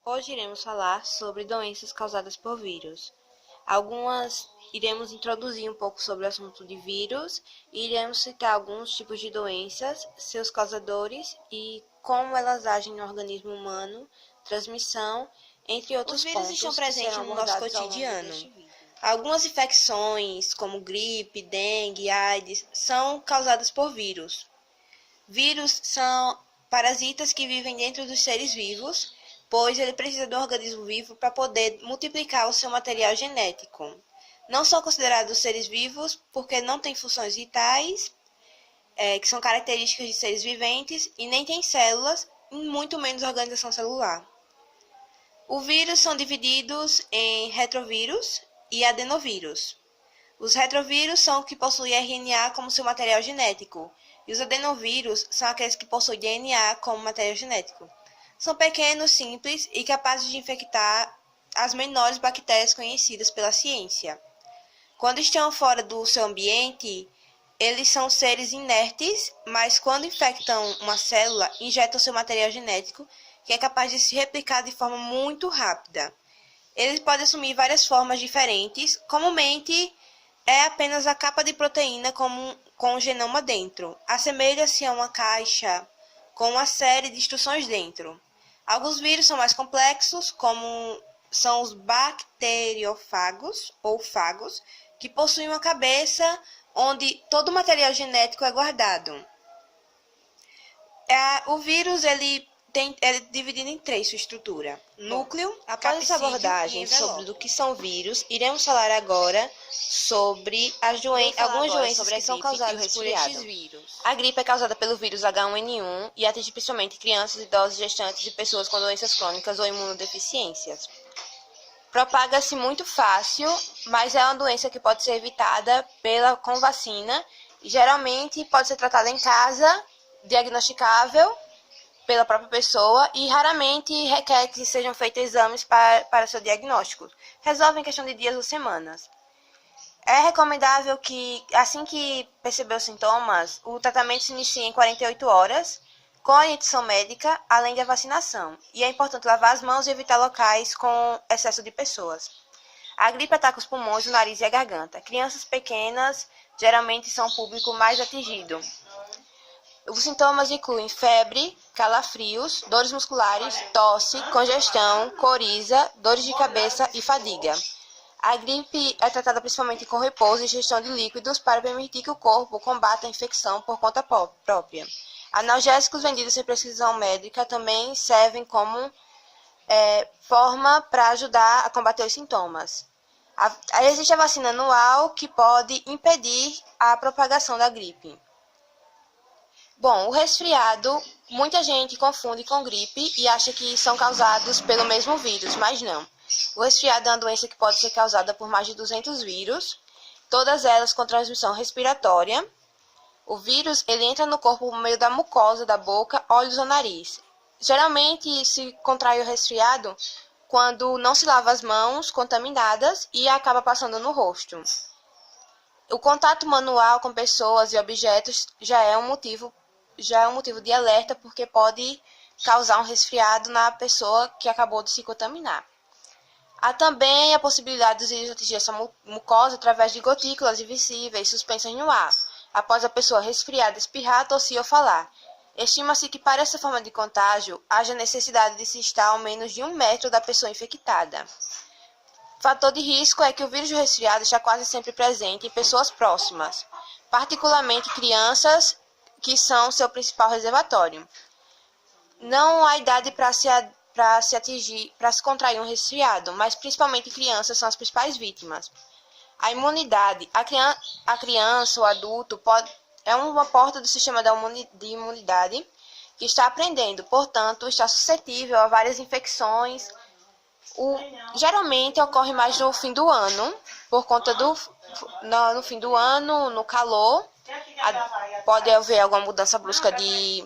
Hoje iremos falar sobre doenças causadas por vírus. Iremos introduzir um pouco sobre o assunto de vírus e iremos citar alguns tipos de doenças, seus causadores e como elas agem no organismo humano, transmissão, entre outros pontos. Os vírus estão presentes no nosso cotidiano. Algumas infecções, como gripe, dengue, AIDS, são causadas por vírus. Vírus são parasitas que vivem dentro dos seres vivos, pois ele precisa do organismo vivo para poder multiplicar o seu material genético. Não são considerados seres vivos porque não têm funções vitais, que são características de seres viventes, e nem têm células, e muito menos organização celular. Os vírus são divididos em retrovírus e adenovírus. Os retrovírus são os que possuem RNA como seu material genético, e os adenovírus são aqueles que possuem DNA como material genético. São pequenos, simples e capazes de infectar as menores bactérias conhecidas pela ciência. Quando estão fora do seu ambiente, eles são seres inertes, mas quando infectam uma célula, injetam seu material genético, que é capaz de se replicar de forma muito rápida. Eles podem assumir várias formas diferentes, comumente é apenas a capa de proteína com o genoma dentro. Assemelha-se a uma caixa com uma série de instruções dentro. Alguns vírus são mais complexos, como são os bacteriófagos ou fagos, que possuem uma cabeça onde todo o material genético é guardado. O vírus ele é dividido em três sua estrutura. Núcleo, Após essa abordagem sobre o que são vírus, iremos falar agora sobre algumas doenças que são causadas por estes vírus. A gripe é causada pelo vírus H1N1 e atinge principalmente crianças, idosos, gestantes e pessoas com doenças crônicas ou imunodeficiências. Propaga-se muito fácil, mas é uma doença que pode ser evitada com vacina e geralmente pode ser tratada em casa, diagnosticável pela própria pessoa e raramente requer que sejam feitos exames para seu diagnóstico. Resolve em questão de dias ou semanas. É recomendável que, assim que perceber os sintomas, o tratamento se inicie em 48 horas, com orientação médica, além da vacinação. E é importante lavar as mãos e evitar locais com excesso de pessoas. A gripe ataca os pulmões, o nariz e a garganta. Crianças pequenas geralmente são o público mais atingido. Os sintomas incluem febre, calafrios, dores musculares, tosse, congestão, coriza, dores de cabeça e fadiga. A gripe é tratada principalmente com repouso e ingestão de líquidos para permitir que o corpo combata a infecção por conta própria. Analgésicos vendidos sem prescrição médica também servem como forma para ajudar a combater os sintomas. Existe a vacina anual que pode impedir a propagação da gripe. Bom, o resfriado, muita gente confunde com gripe e acha que são causados pelo mesmo vírus, mas não. O resfriado é uma doença que pode ser causada por mais de 200 vírus, todas elas com transmissão respiratória. O vírus ele entra no corpo por meio da mucosa da boca, olhos ou nariz. Geralmente se contrai o resfriado quando não se lava as mãos contaminadas e acaba passando no rosto. O contato manual com pessoas e objetos já é um motivo de alerta, porque pode causar um resfriado na pessoa que acabou de se contaminar. Há também a possibilidade dos vírus atingir essa mucosa através de gotículas invisíveis suspensas no ar, após a pessoa resfriada espirrar, tossir ou falar. Estima-se que para essa forma de contágio haja necessidade de se estar ao menos de 1 metro da pessoa infectada. Fator de risco é que o vírus do resfriado está quase sempre presente em pessoas próximas, particularmente crianças, que são seu principal reservatório. Não há idade para se contrair um resfriado, mas principalmente crianças são as principais vítimas. A imunidade, a criança ou adulto é uma porta do sistema de imunidade que está aprendendo, portanto, está suscetível a várias infecções. Geralmente ocorre mais no fim do ano, por conta no fim do ano, no calor. Pode haver alguma mudança brusca de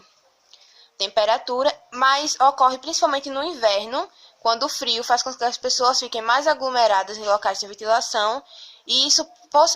temperatura, mas ocorre principalmente no inverno, quando o frio faz com que as pessoas fiquem mais aglomeradas em locais de ventilação, e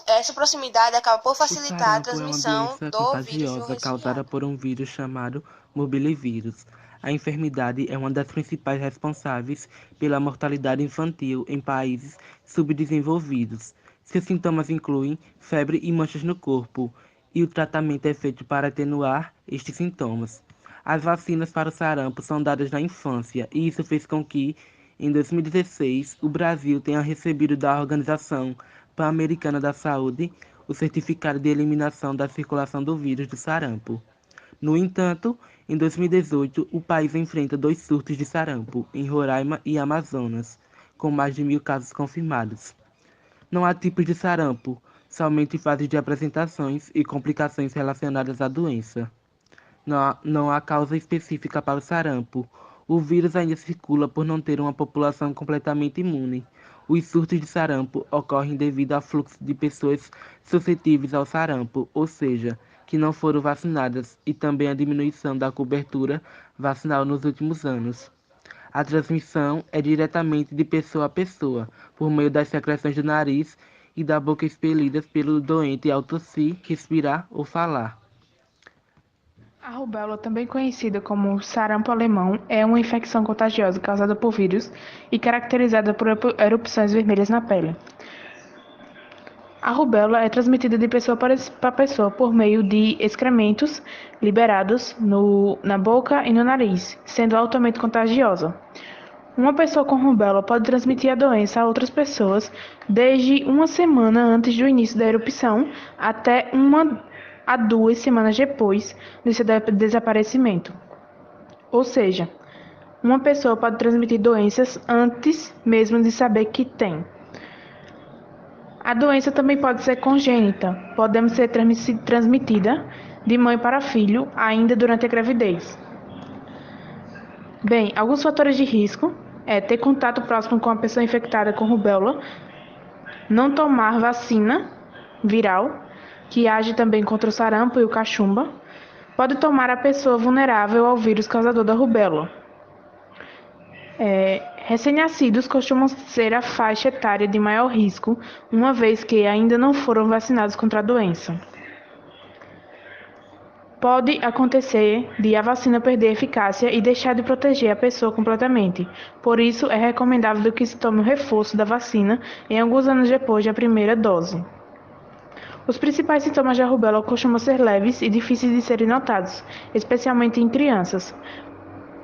essa proximidade acaba por facilitar a transmissão é uma doença do vírus do contagiosa causada resfriado. por um vírus chamado morbilivírus. A enfermidade é uma das principais responsáveis pela mortalidade infantil em países subdesenvolvidos. Seus sintomas incluem febre e manchas no corpo, e o tratamento é feito para atenuar estes sintomas. As vacinas para o sarampo são dadas na infância, e isso fez com que, em 2016, o Brasil tenha recebido da Organização Pan-Americana da Saúde o certificado de eliminação da circulação do vírus do sarampo. No entanto, em 2018, o país enfrenta 2 surtos de sarampo, em Roraima e Amazonas, com mais de 1.000 casos confirmados. Não há tipos de sarampo, somente fases de apresentações e complicações relacionadas à doença. Não há causa específica para o sarampo. O vírus ainda circula por não ter uma população completamente imune. Os surtos de sarampo ocorrem devido ao fluxo de pessoas suscetíveis ao sarampo, ou seja, que não foram vacinadas, e também a diminuição da cobertura vacinal nos últimos anos. A transmissão é diretamente de pessoa a pessoa, por meio das secreções do nariz e da boca expelidas pelo doente ao tossir, respirar ou falar. A rubéola, também conhecida como sarampo alemão, é uma infecção contagiosa causada por vírus e caracterizada por erupções vermelhas na pele. A rubéola é transmitida de pessoa para pessoa por meio de excrementos liberados na boca e no nariz, sendo altamente contagiosa. Uma pessoa com rubéola pode transmitir a doença a outras pessoas desde uma semana antes do início da erupção até 1 a 2 semanas depois de seu desaparecimento. Ou seja, uma pessoa pode transmitir doenças antes mesmo de saber que tem. A doença também pode ser congênita, podendo ser transmitida de mãe para filho ainda durante a gravidez. Bem, alguns fatores de risco é ter contato próximo com a pessoa infectada com rubéola, não tomar vacina viral, que age também contra o sarampo e o cachumba, pode tomar a pessoa vulnerável ao vírus causador da rubéola. Recém-nascidos costumam ser a faixa etária de maior risco, uma vez que ainda não foram vacinados contra a doença. Pode acontecer de a vacina perder eficácia e deixar de proteger a pessoa completamente. Por isso, é recomendável que se tome o reforço da vacina em alguns anos depois da primeira dose. Os principais sintomas da rubéola costumam ser leves e difíceis de serem notados, especialmente em crianças,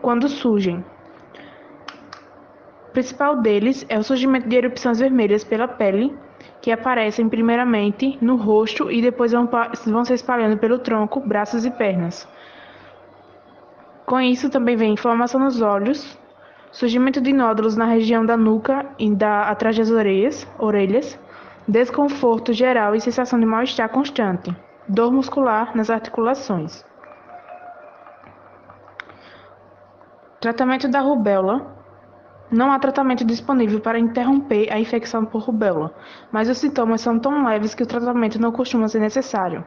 quando surgem. O principal deles é o surgimento de erupções vermelhas pela pele, que aparecem primeiramente no rosto e depois vão se espalhando pelo tronco, braços e pernas. Com isso também vem inflamação nos olhos, surgimento de nódulos na região da nuca e atrás das orelhas, desconforto geral e sensação de mal-estar constante, dor muscular nas articulações. Tratamento da rubéola. Não há tratamento disponível para interromper a infecção por rubéola, mas os sintomas são tão leves que o tratamento não costuma ser necessário.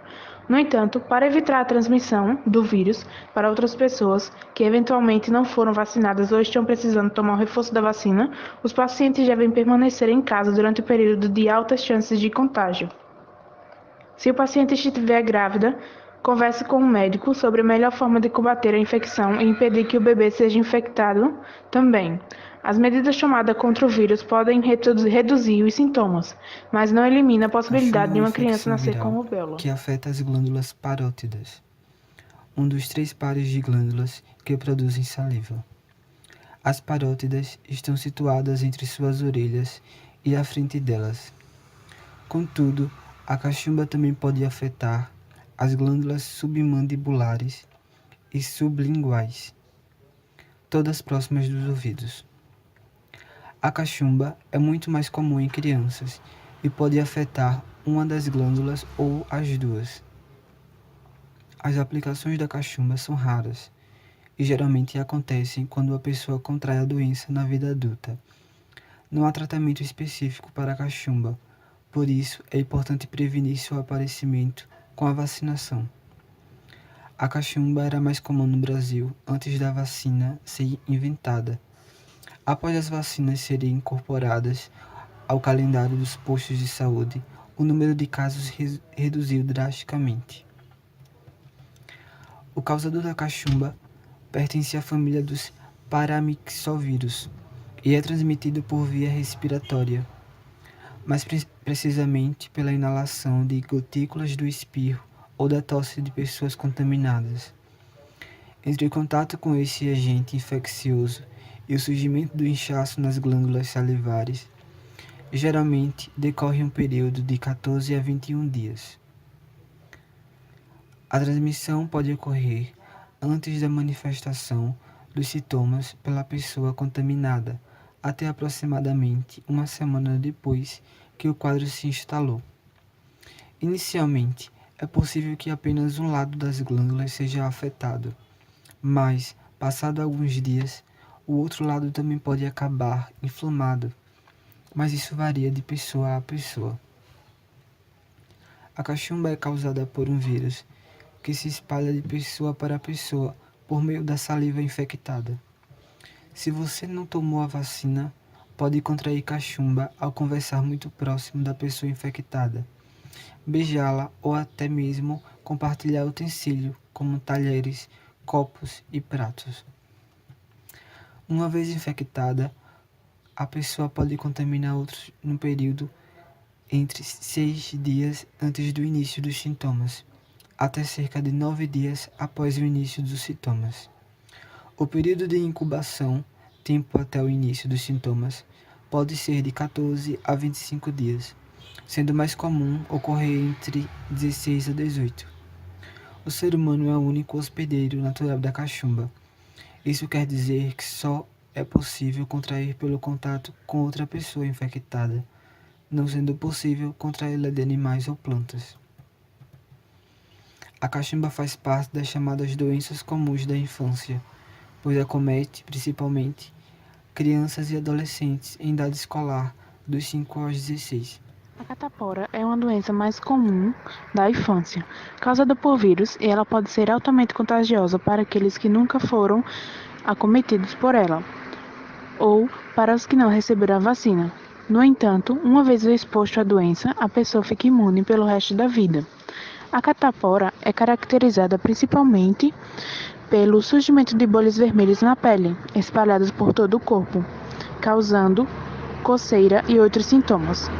No entanto, para evitar a transmissão do vírus para outras pessoas que eventualmente não foram vacinadas ou estão precisando tomar o reforço da vacina, os pacientes devem permanecer em casa durante o período de altas chances de contágio. Se o paciente estiver grávida, converse com o médico sobre a melhor forma de combater a infecção e impedir que o bebê seja infectado também. As medidas tomadas contra o vírus podem reduzir os sintomas, mas não elimina a possibilidade de uma criança nascer com rubéola. Que afeta as glândulas parótidas, um dos 3 pares de glândulas que produzem saliva. As parótidas estão situadas entre suas orelhas e à frente delas. Contudo, a cachumba também pode afetar as glândulas submandibulares e sublinguais, todas próximas dos ouvidos. A cachumba é muito mais comum em crianças e pode afetar uma das glândulas ou as duas. As aplicações da cachumba são raras e geralmente acontecem quando a pessoa contrai a doença na vida adulta. Não há tratamento específico para a cachumba, por isso é importante prevenir seu aparecimento com a vacinação. A cachumba era mais comum no Brasil antes da vacina ser inventada. Após as vacinas serem incorporadas ao calendário dos postos de saúde, o número de casos reduziu drasticamente. O causador da cachumba pertence à família dos paramyxovírus e é transmitido por via respiratória, mais precisamente pela inalação de gotículas do espirro ou da tosse de pessoas contaminadas. Entre o contato com esse agente infeccioso e o surgimento do inchaço nas glândulas salivares, geralmente decorre um período de 14 a 21 dias. A transmissão pode ocorrer antes da manifestação dos sintomas pela pessoa contaminada, até aproximadamente uma semana depois que o quadro se instalou. Inicialmente, é possível que apenas um lado das glândulas seja afetado, mas, passado alguns dias, o outro lado também pode acabar inflamado, mas isso varia de pessoa a pessoa. A cachumba é causada por um vírus que se espalha de pessoa para pessoa por meio da saliva infectada. Se você não tomou a vacina, pode contrair cachumba ao conversar muito próximo da pessoa infectada, beijá-la ou até mesmo compartilhar utensílios como talheres, copos e pratos. Uma vez infectada, a pessoa pode contaminar outros no período entre 6 dias antes do início dos sintomas, até cerca de 9 dias após o início dos sintomas. O período de incubação, tempo até o início dos sintomas, pode ser de 14 a 25 dias, sendo mais comum ocorrer entre 16 a 18. O ser humano é o único hospedeiro natural da cachumba. Isso quer dizer que só é possível contrair pelo contato com outra pessoa infectada, não sendo possível contraí-la de animais ou plantas. A cachumba faz parte das chamadas doenças comuns da infância, pois acomete, principalmente, crianças e adolescentes em idade escolar, dos 5 aos 16. A catapora é uma doença mais comum da infância, causada por vírus, e ela pode ser altamente contagiosa para aqueles que nunca foram acometidos por ela, ou para os que não receberam a vacina. No entanto, uma vez exposto à doença, a pessoa fica imune pelo resto da vida. A catapora é caracterizada principalmente pelo surgimento de bolhas vermelhas na pele, espalhadas por todo o corpo, causando coceira e outros sintomas.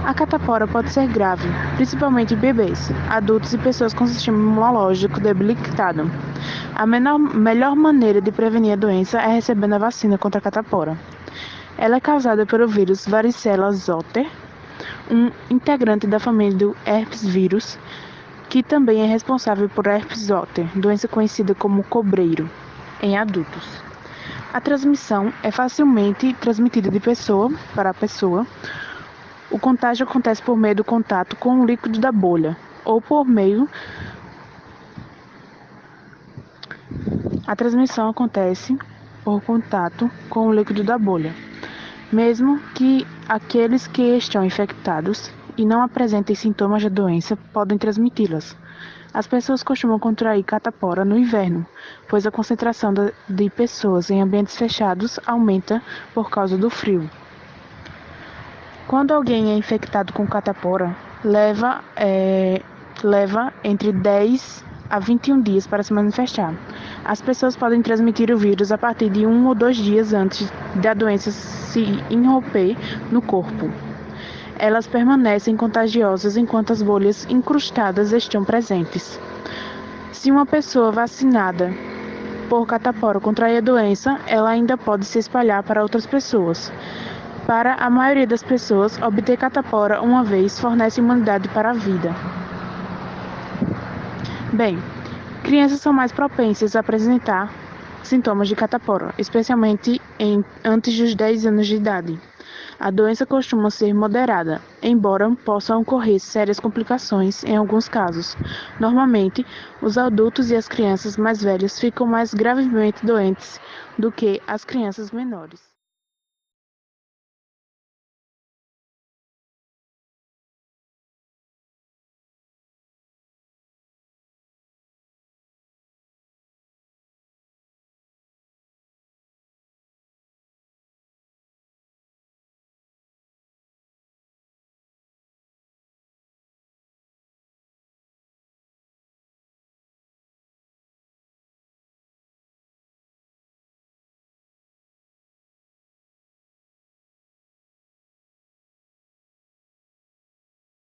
A catapora pode ser grave, principalmente em bebês, adultos e pessoas com sistema imunológico debilitado. A melhor maneira de prevenir a doença é recebendo a vacina contra a catapora. Ela é causada pelo vírus varicela zoster, um integrante da família do herpes vírus, que também é responsável por herpes zoster, doença conhecida como cobreiro, em adultos. A transmissão é facilmente transmitida de pessoa para pessoa. O contágio acontece por meio do contato com o líquido da bolha, ou por meio... A transmissão acontece por contato com o líquido da bolha, mesmo que aqueles que estão infectados e não apresentem sintomas da doença podem transmiti-las. As pessoas costumam contrair catapora no inverno, pois a concentração de pessoas em ambientes fechados aumenta por causa do frio. Quando alguém é infectado com catapora, leva entre 10 a 21 dias para se manifestar. As pessoas podem transmitir o vírus a partir de 1 ou 2 dias antes da doença se irromper no corpo. Elas permanecem contagiosas enquanto as bolhas incrustadas estão presentes. Se uma pessoa vacinada por catapora contrair a doença, ela ainda pode se espalhar para outras pessoas. Para a maioria das pessoas, obter catapora uma vez fornece imunidade para a vida. Bem, crianças são mais propensas a apresentar sintomas de catapora, especialmente antes dos 10 anos de idade. A doença costuma ser moderada, embora possam ocorrer sérias complicações em alguns casos. Normalmente, os adultos e as crianças mais velhas ficam mais gravemente doentes do que as crianças menores.